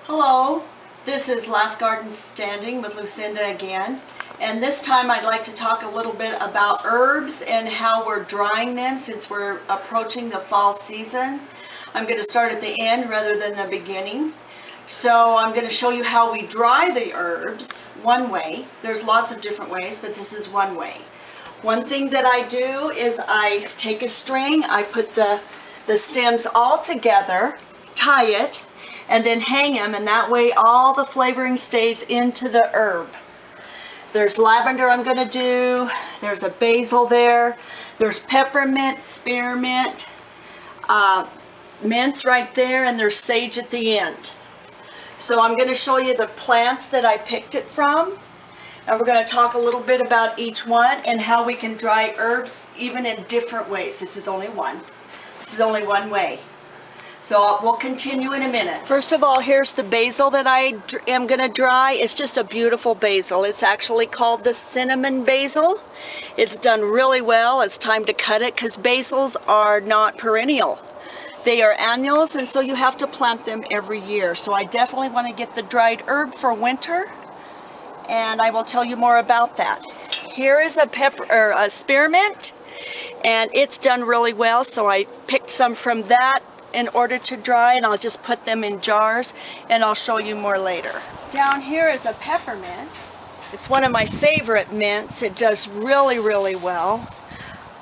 Hello, this is Last Garden Standing with Lucinda again, and this time I'd like to talk a little bit about herbs and how we're drying them since we're approaching the fall season. I'm going to start at the end rather than the beginning. So I'm going to show you how we dry the herbs one way. There's lots of different ways, but this is one way. One thing that I do is I take a string, I put the stems all together, tie it, and then hang them, and that way all the flavoring stays into the herb. There's lavender I'm going to do, there's a basil there's peppermint, spearmint, mints right there, and there's sage at the end. So I'm going to show you the plants that I picked it from, and we're going to talk a little bit about each one and how we can dry herbs even in different ways. This is only one. This is only one way. So we'll continue in a minute. First of all, here's the basil that I am going to dry. It's just a beautiful basil. It's actually called the cinnamon basil. It's done really well. It's time to cut it because basils are not perennial. They are annuals, and so you have to plant them every year. So I definitely want to get the dried herb for winter, and I will tell you more about that. Here is a spearmint, and it's done really well, so I picked some from that in order to dry, and I'll just put them in jars, and I'll show you more later. Down here is a peppermint. It's one of my favorite mints. It does really, really well.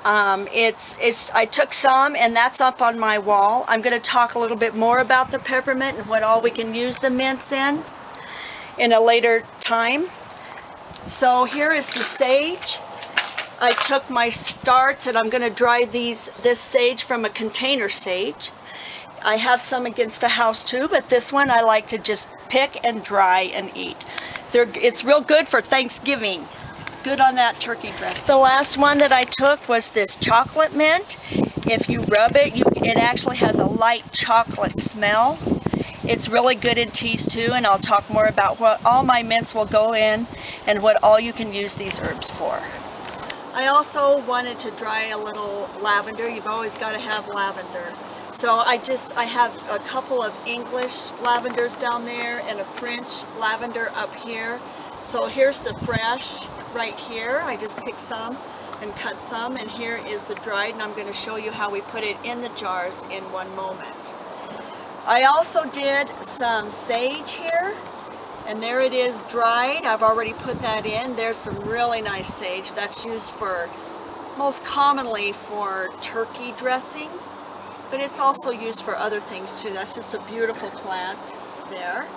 I took some, and that's up on my wall. I'm going to talk a little bit more about the peppermint and what all we can use the mints in a later time. So here is the sage. I took my starts, and I'm going to dry this sage from a container sage. I have some against the house too, but this one I like to just pick and dry and eat. It's real good for Thanksgiving. It's good on that turkey dressing. The last one that I took was this chocolate mint. If you rub it, it actually has a light chocolate smell. It's really good in teas too, and I'll talk more about what all my mints will go in and what all you can use these herbs for. I also wanted to dry a little lavender. You've always got to have lavender. So I have a couple of English lavenders down there and a French lavender up here. So here's the fresh right here. I just picked some and cut some, and here is the dried, and I'm going to show you how we put it in the jars in one moment. I also did some sage here, and there it is dried. I've already put that in. There's some really nice sage that's used most commonly for turkey dressing, but it's also used for other things too. That's just a beautiful plant there.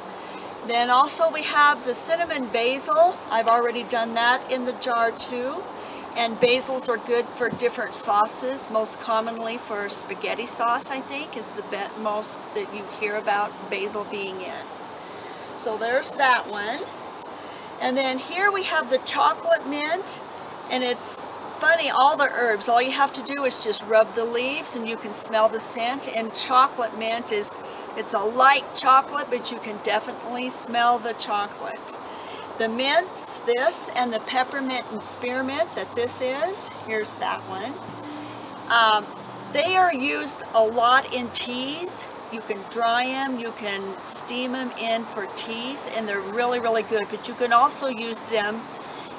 Then also we have the cinnamon basil. I've already done that in the jar too. And basils are good for different sauces, most commonly for spaghetti sauce, I think, is the most that you hear about basil being in. So there's that one. And then here we have the chocolate mint, and it's funny, all the herbs, all you have to do is just rub the leaves and you can smell the scent. And chocolate mint it's a light chocolate, but you can definitely smell the chocolate. The mints, this, and the peppermint and spearmint that this is, here's that one. They are used a lot in teas. You can dry them, you can steam them in for teas, and they're really, really good. But you can also use them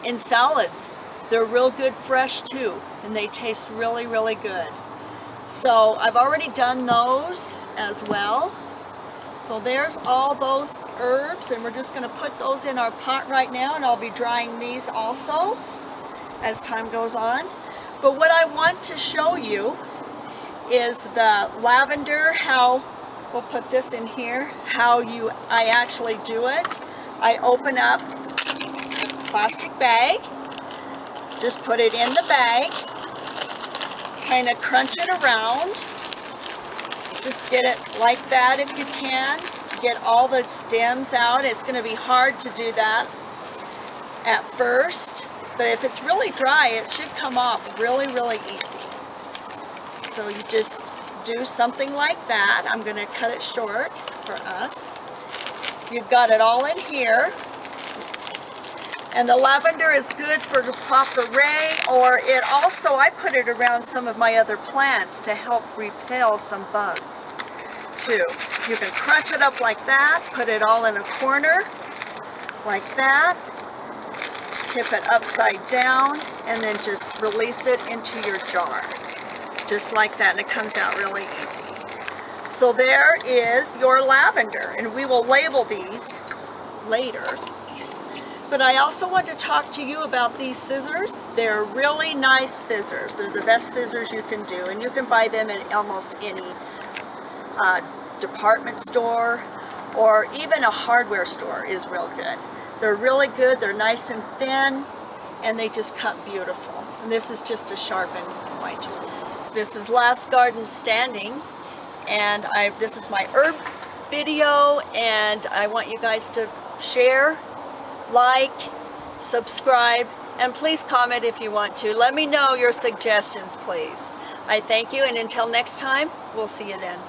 in salads. They're real good fresh too, and they taste really, really good. So I've already done those as well. So there's all those herbs, and we're just going to put those in our pot right now, and I'll be drying these also as time goes on. But what I want to show you is the lavender, how we'll put this in here, how I actually do it. I open up a plastic bag, just put it in the bag, kind of crunch it around. Just get it like that if you can. Get all the stems out. It's going to be hard to do that at first, but if it's really dry, it should come off really, really easy. So you just do something like that. I'm going to cut it short for us. You've got it all in here. And the lavender is good for the pop-array, or I put it around some of my other plants to help repel some bugs. too. You can crunch it up like that, put it all in a corner, like that, tip it upside down, and then just release it into your jar. Just like that, and it comes out really easy. So there is your lavender, and we will label these later. But I also want to talk to you about these scissors. They're really nice scissors. They're the best scissors you can do, and you can buy them in almost any department store, or even a hardware store is real good. They're really good, they're nice and thin, and they just cut beautiful. And this is just to sharpen my tools. This is Last Garden Standing, and this is my herb video, and I want you guys to share, like, subscribe, and please comment if you want to. Let me know your suggestions, please. I thank you, and until next time, we'll see you then.